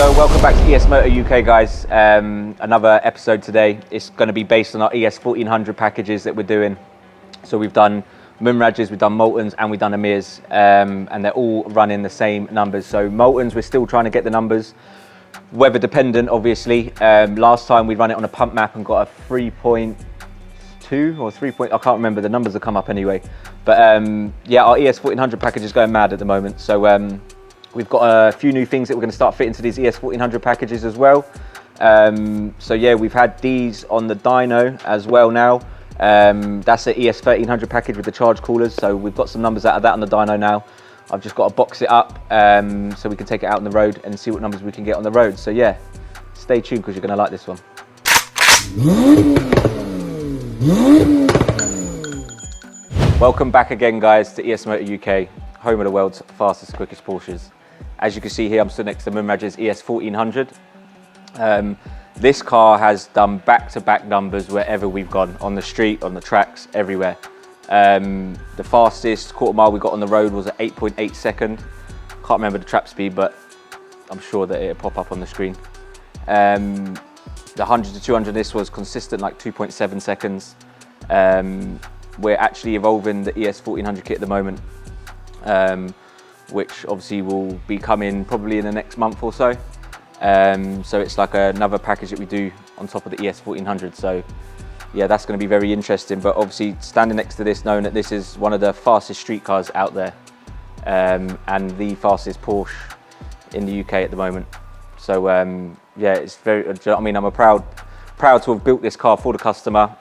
So welcome back to ESMOTOR UK, guys. Another episode today. It's going to be based on our ES1400 packages that we're doing. So we've done Munrages, we've done Moltons, and we've done AMIRs, and they're all running the same numbers. So Moltons, we're still trying to get the numbers, weather dependent, obviously. Last time we run it on a pump map and got a 3.2 or 3. I can't remember, the numbers have come up anyway. But yeah, our ES1400 package is going mad at the moment. So we've got a few new things that we're going to start fitting to these ES1400 packages as well. So yeah, we've had these on the dyno as well now. That's an ES1300 package with the charge coolers. So we've got some numbers out of that on the dyno now. I've just got to box it up so we can take it out on the road and see what numbers we can get on the road. So yeah, stay tuned because you're going to like this one. Welcome back again, guys, to ESMOTOR UK, home of the world's fastest, quickest Porsches. As you can see here, I'm stood next to Munrages ES1400. This car has done back-to-back numbers wherever we've gone, on the street, on the tracks, everywhere. The fastest quarter mile we got on the road was at 8.8 seconds. Can't remember the trap speed, but I'm sure that it'll pop up on the screen. The 100 to 200, this was consistent, like 2.7 seconds. We're actually evolving the ES1400 kit at the moment, which obviously will be coming probably in the next month or so. So it's like another package that we do on top of the ES1400. So yeah, that's going to be very interesting. But obviously standing next to this, knowing that this is one of the fastest street cars out there, and the fastest Porsche in the UK at the moment. So yeah, it's very, I mean, I'm proud to have built this car for the customer.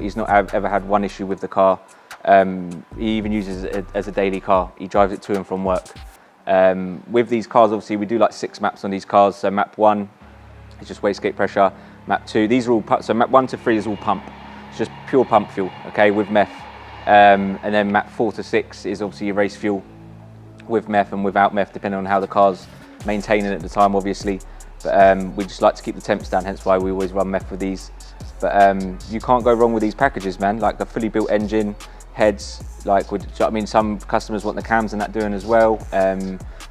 He's not ever had one issue with the car. He even uses it as a daily car. He drives it to and from work. With these cars, obviously, we do like 6 maps on these cars. So map 1 is just wastegate pressure. Map 2, these are all so map 1 to 3 is all pump. It's just pure pump fuel, okay, with meth. And then map 4 to 6 is obviously your race fuel with meth and without meth, depending on how the car's maintaining at the time, obviously. But we just like to keep the temps down, hence why we always run meth with these. But you can't go wrong with these packages, man. Like the fully built engine, heads, like I mean, some customers want the cams and that doing as well.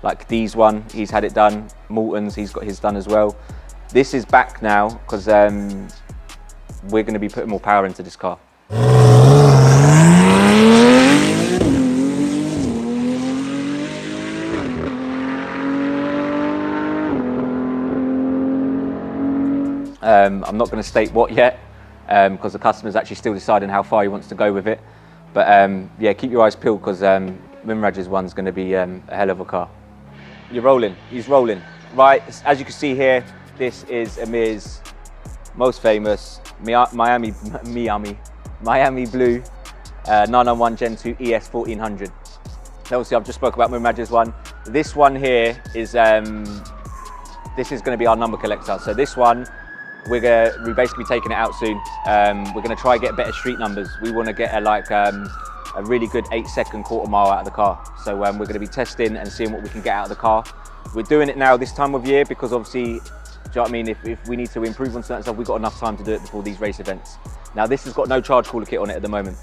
Like D's one, he's had it done. Moltons, he's got his done as well. This is back now because we're going to be putting more power into this car. I'm not going to state what yet because the customer's actually still deciding how far he wants to go with it. But yeah, keep your eyes peeled because Munrages one's going to be a hell of a car. You're rolling, he's rolling. Right, as you can see here, this is AMIR's most famous Miami Blue 991 Gen 2 ES1400. Obviously, I've just spoke about Munrages one. This one here is this is going to be our number collector. So this one, we're basically taking it out soon. We're going to try and get better street numbers. We want to get a really good 8-second quarter mile out of the car. So we're going to be testing and seeing what we can get out of the car. We're doing it now this time of year because obviously, do you know what I mean? If we need to improve on certain stuff, we've got enough time to do it before these race events. Now this has got no charge cooler kit on it at the moment.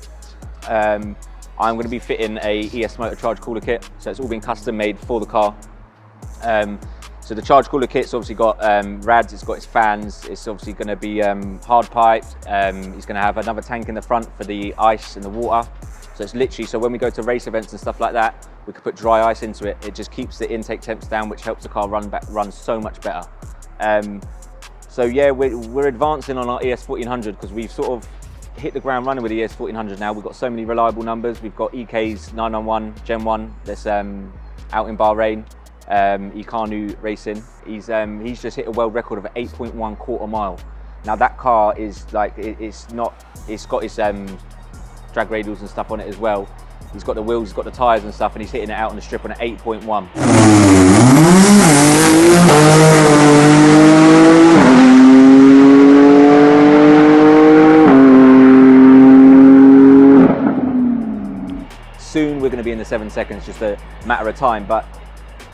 I'm going to be fitting a ESMOTOR charge cooler kit. So it's all been custom made for the car. So the charge cooler kit's obviously got rads, it's got its fans, it's obviously going to be hard piped. It's going to have another tank in the front for the ice and the water. So it's literally, so when we go to race events and stuff like that, we could put dry ice into it. It just keeps the intake temps down, which helps the car run so much better. So yeah, we're advancing on our ES1400 because we've sort of hit the ground running with the ES1400 now. We've got so many reliable numbers. We've got EK's 991 Gen 1 that's out in Bahrain. Ikanu Racing. He's just hit a world record of 8.1 quarter mile. Now that car is like, it's got its drag radials and stuff on it as well. He's got the wheels, he's got the tyres and stuff, and he's hitting it out on the strip on an 8.1. Soon we're going to be in the 7 seconds, just a matter of time. But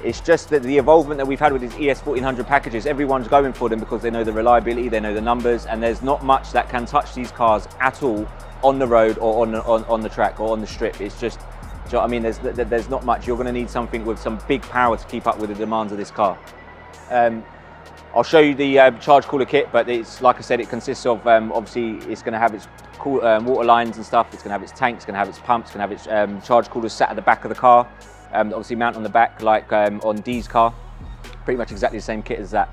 it's just that the evolvement that we've had with these ES1400 packages, everyone's going for them because they know the reliability, they know the numbers, and there's not much that can touch these cars at all on the road or on the track or on the strip. It's just, do you know what I mean? There's not much. You're going to need something with some big power to keep up with the demands of this car. I'll show you the charge cooler kit, but it's like I said, it consists of obviously it's going to have its water lines and stuff. It's going to have its tanks, going to have its pumps, going to have its charge coolers sat at the back of the car. Obviously mount on the back like on Dee's car. Pretty much exactly the same kit as that.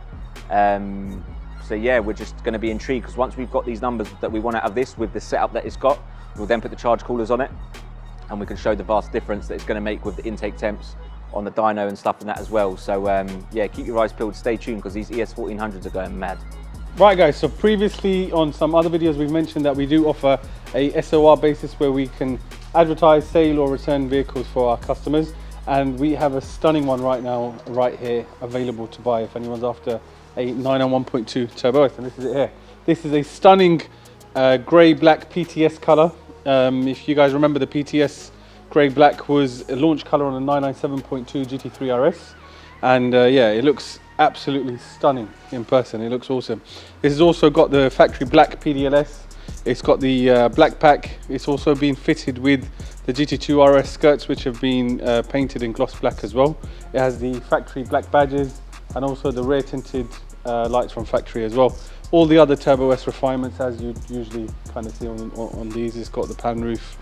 So yeah, we're just going to be intrigued because once we've got these numbers that we want out of this with the setup that it's got, we'll then put the charge coolers on it, and we can show the vast difference that it's going to make with the intake temps on the dyno and stuff and that as well. So yeah, keep your eyes peeled, stay tuned because these ES1400s are going mad. Right guys, so previously on some other videos we've mentioned that we do offer a SOR basis where we can advertise, sale or return vehicles for our customers, and we have a stunning one right now, right here, available to buy if anyone's after a 991.2 Turbo S, and this is it here. This is a stunning grey-black PTS colour. If you guys remember, the PTS grey-black was a launch colour on a 997.2 GT3 RS, and yeah, it looks absolutely stunning in person. It looks awesome. This has also got the factory black PDLS. It's got the black pack. It's also been fitted with the GT2 RS skirts, which have been painted in gloss black as well. It has the factory black badges and also the rear tinted lights from factory as well. All the other Turbo S refinements, as you usually kind of see on these. It's got the pan roof,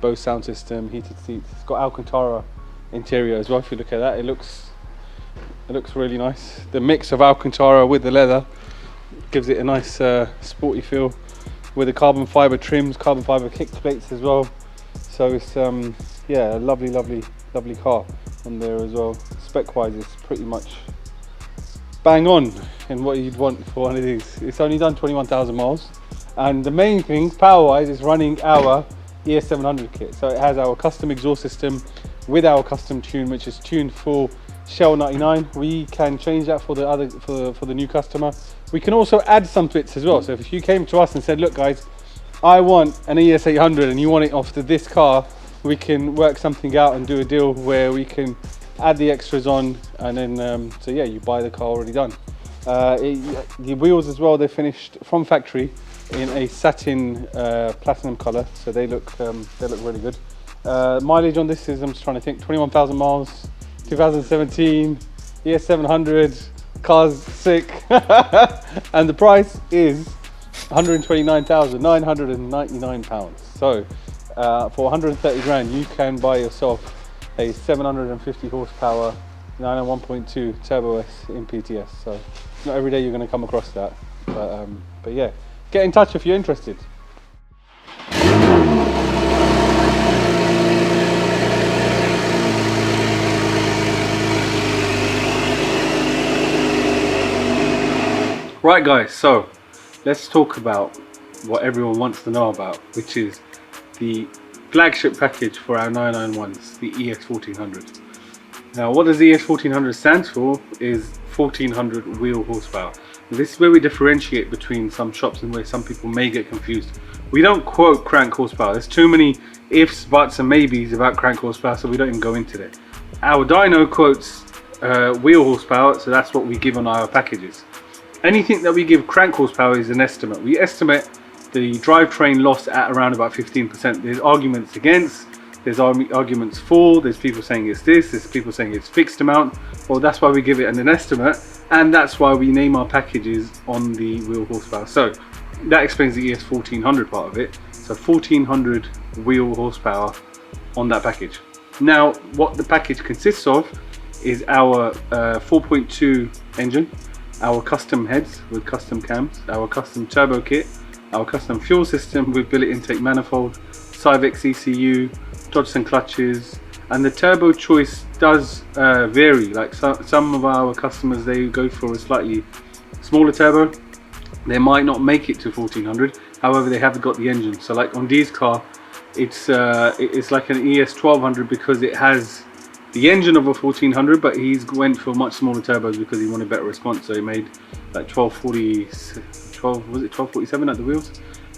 Bose sound system, heated seats. It's got Alcantara interior as well. If you look at that, it looks really nice. The mix of Alcantara with the leather gives it a nice sporty feel, with the carbon fiber trims, carbon fiber kick plates as well. So it's yeah, a lovely car on there as well. Spec wise, it's pretty much bang on in what you'd want for one of these. It's only done 21,000 miles, and the main thing power wise is running our ES700 kit. So it has our custom exhaust system with our custom tune, which is tuned for Shell 99. We can change that for the new customer. We can also add some bits as well. So if you came to us and said, look guys, I want an ES800 and you want it off this car, we can work something out and do a deal where we can add the extras on, and then so yeah, you buy the car already done. The wheels as well, they're finished from factory in a satin platinum color, so they look really good. Mileage on this is, I'm just trying to think, 21,000 miles, 2017, ES700, car's sick, and the price is £129,999. So for 130 grand, you can buy yourself a 750 horsepower 991.2 Turbo S in PTS. So not every day you're going to come across that, but yeah, get in touch if you're interested. Right guys, so let's talk about what everyone wants to know about, which is the flagship package for our 991s, the ES1400. Now what does the ES1400 stand for is 1400 wheel horsepower. And this is where we differentiate between some shops and where some people may get confused. We don't quote crank horsepower. There's too many ifs, buts and maybes about crank horsepower, so we don't even go into that. Our dyno quotes wheel horsepower, so that's what we give on our packages. Anything that we give crank horsepower is an estimate. We estimate the drivetrain loss at around about 15%. There's arguments against, there's arguments for, there's people saying it's this, there's people saying it's fixed amount. Well, that's why we give it an estimate, and that's why we name our packages on the wheel horsepower. So that explains the ES1400 part of it. So 1400 wheel horsepower on that package. Now what the package consists of is our 4.2 engine, our custom heads with custom cams, our custom turbo kit, our custom fuel system with billet intake manifold, Cyvex ECU, Dodgson clutches, and the turbo choice does vary. Like some of our customers, they go for a slightly smaller turbo. They might not make it to 1400, however they have got the engine. So like on Dee's car, it's like an ES1200 because it has the engine of a 1400, but he's went for much smaller turbos because he wanted better response. So he made like 1247 at the wheels,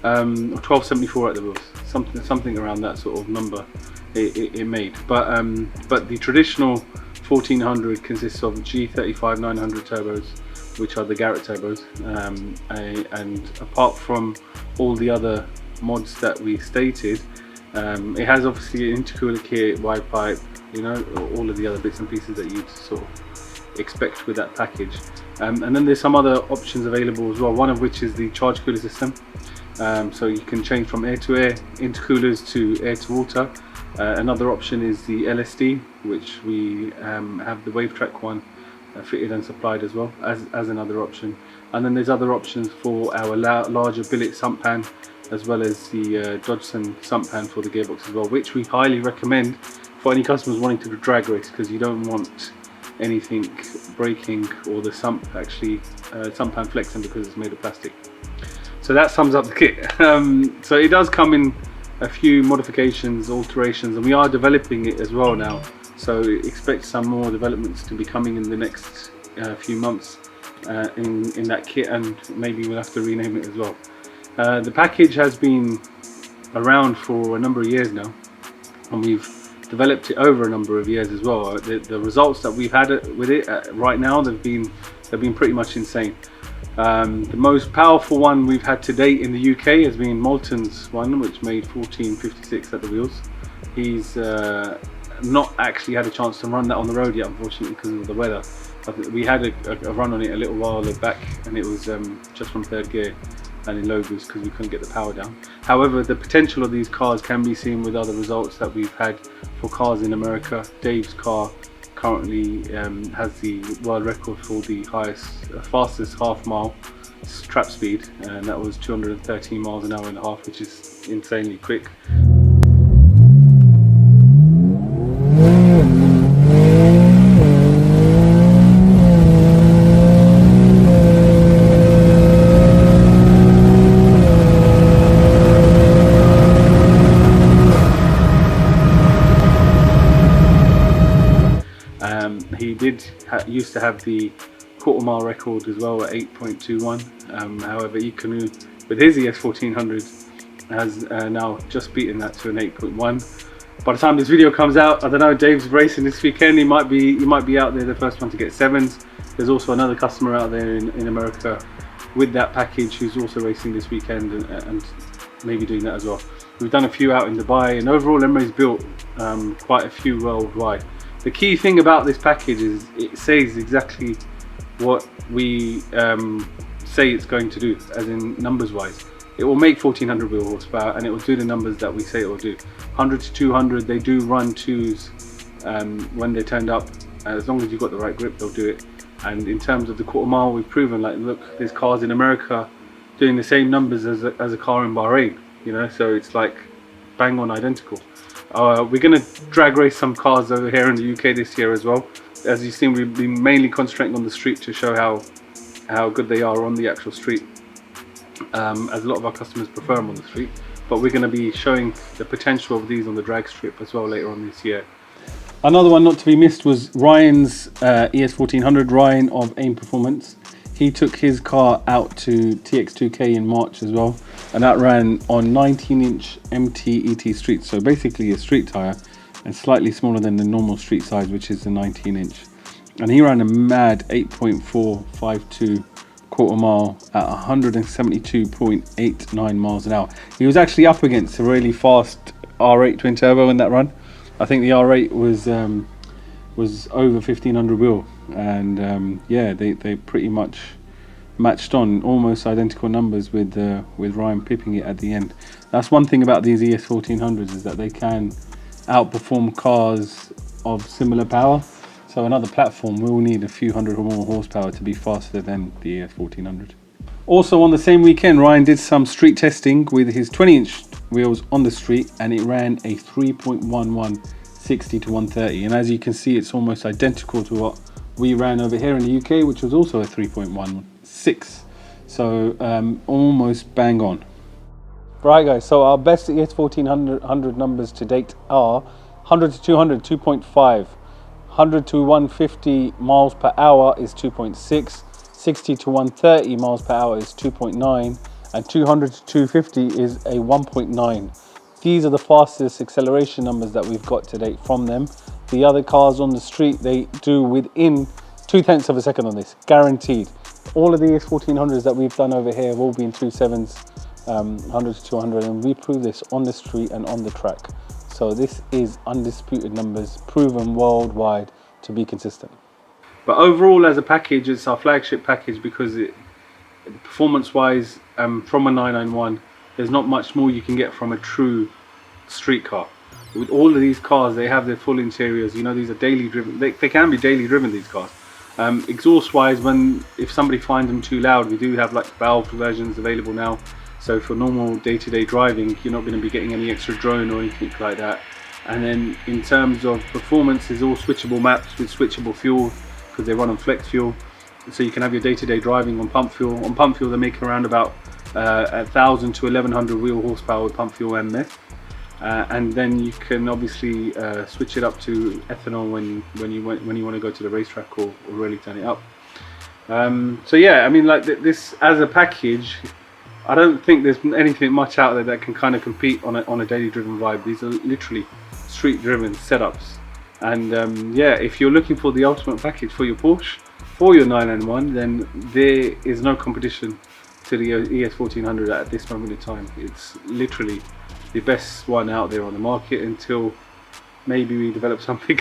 or 1274 at the wheels, something around that sort of number it made. But the traditional 1400 consists of G35 900 turbos, which are the Garrett turbos, and apart from all the other mods that we stated, it has obviously an intercooler kit, wide pipe, you know, all of the other bits and pieces that you'd sort of expect with that package. And then there's some other options available as well, one of which is the charge cooler system. So you can change from air to air intercoolers to air to water. Another option is the LSD, which we have the WaveTrack one fitted and supplied as well as another option. And then there's other options for our larger billet sump pan, as well as the Dodgson sump pan for the gearbox as well, which we highly recommend for any customers wanting to drag race, because you don't want anything breaking or the sump pan flexing because it's made of plastic. So that sums up the kit. So it does come in a few modifications, alterations, and we are developing it as well now. So expect some more developments to be coming in the next few months in that kit, and maybe we'll have to rename it as well. The package has been around for a number of years now, and we've developed it over a number of years as well. The results that we've had with it right now, they've been pretty much insane. The most powerful one we've had to date in the UK has been Moulton's one, which made 1456 at the wheels. He's not actually had a chance to run that on the road yet, unfortunately, because of the weather. We had a run on it a little while back, and it was just from third gear and in low boost because we couldn't get the power down. However, the potential of these cars can be seen with other results that we've had for cars in America. Dave's car currently has the world record for the fastest half-mile trap speed, and that was 213 miles an hour and a half, which is insanely quick. He used to have the quarter-mile record as well at 8.21. However, Econu with his ES1400 has now just beaten that to an 8.1. By the time this video comes out, I don't know, Dave's racing this weekend. He might be out there the first one to get 7s. There's also another customer out there in America with that package who's also racing this weekend and maybe doing that as well. We've done a few out in Dubai, and overall Emre's built quite a few worldwide. The key thing about this package is it says exactly what we say it's going to do, as in numbers wise. It will make 1400 wheel horsepower, and it will do the numbers that we say it will do. 100 to 200, they do run 2s when they're turned up. As long as you've got the right grip, they'll do it. And in terms of the quarter mile, we've proven, like, look, there's cars in America doing the same numbers as a car in Bahrain, you know, so it's like bang on identical. We're going to drag race some cars over here in the UK this year as well. As you've seen, we've been mainly concentrating on the street to show how good they are on the actual street, as a lot of our customers prefer them on the street. But we're going to be showing the potential of these on the drag strip as well later on this year. Another one not to be missed was Ryan's ES1400, Ryan of AIM Performance. He took his car out to TX2K in March as well, and that ran on 19-inch MT/ET streets, so basically a street tyre, and slightly smaller than the normal street size, which is the 19-inch. And he ran a mad 8.452 quarter mile at 172.89 miles an hour. He was actually up against a really fast R8 twin turbo in that run. I think the R8 was over 1500 wheel, and yeah, they pretty much matched on almost identical numbers with Ryan pipping it at the end. That's one thing about these ES1400s, is that they can outperform cars of similar power. So another platform will need a few hundred or more horsepower to be faster than the ES1400. Also on the same weekend, Ryan did some street testing with his 20-inch wheels on the street, and it ran a 3.11 60 to 130, and as you can see, it's almost identical to what we ran over here in the UK, which was also a 3.16, so almost bang on. Right guys, so our best ES1400 numbers to date are 100 to 200, 2.5, 100 to 150 miles per hour is 2.6, 60 to 130 miles per hour is 2.9, and 200 to 250 is a 1.9. These are the fastest acceleration numbers that we've got to date from them. The other cars on the street, they do within 0.2 of a second on this, guaranteed. All of the ES1400s that we've done over here have all been 2.7s, 100 to 200, and we prove this on the street and on the track. So this is undisputed numbers, proven worldwide to be consistent. But overall, as a package, it's our flagship package because performance-wise, from a 991, there's not much more you can get from a true street car. With all of these cars, they have their full interiors. You know, these are daily driven. They can be daily driven, these cars. Exhaust-wise, if somebody finds them too loud, we do have like valve versions available now. So for normal day-to-day driving, you're not going to be getting any extra drone or anything like that. And then in terms of performance, there's all switchable maps with switchable fuel because they run on flex fuel. So you can have your day-to-day driving on pump fuel. On pump fuel, they make around about 1,000 to 1,100 wheel horsepower with pump fuel and meth. And then you can obviously switch it up to ethanol when you want to go to the racetrack or really turn it up. So yeah, I mean, like this as a package, I don't think there's anything much out there that can kind of compete on a daily driven vibe. These are literally street driven setups. And yeah, if you're looking for the ultimate package for your Porsche, for your 991, then there is no competition to the ES1400 at this moment in time. It's literally the best one out there on the market until maybe we develop something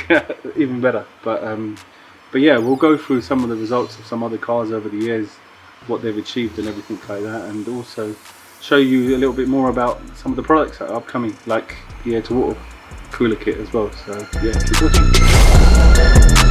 even better. But yeah, we'll go through some of the results of some other cars over the years, what they've achieved and everything like that, and also show you a little bit more about some of the products that are upcoming, like the air to water cooler kit as well. So yeah, keep watching.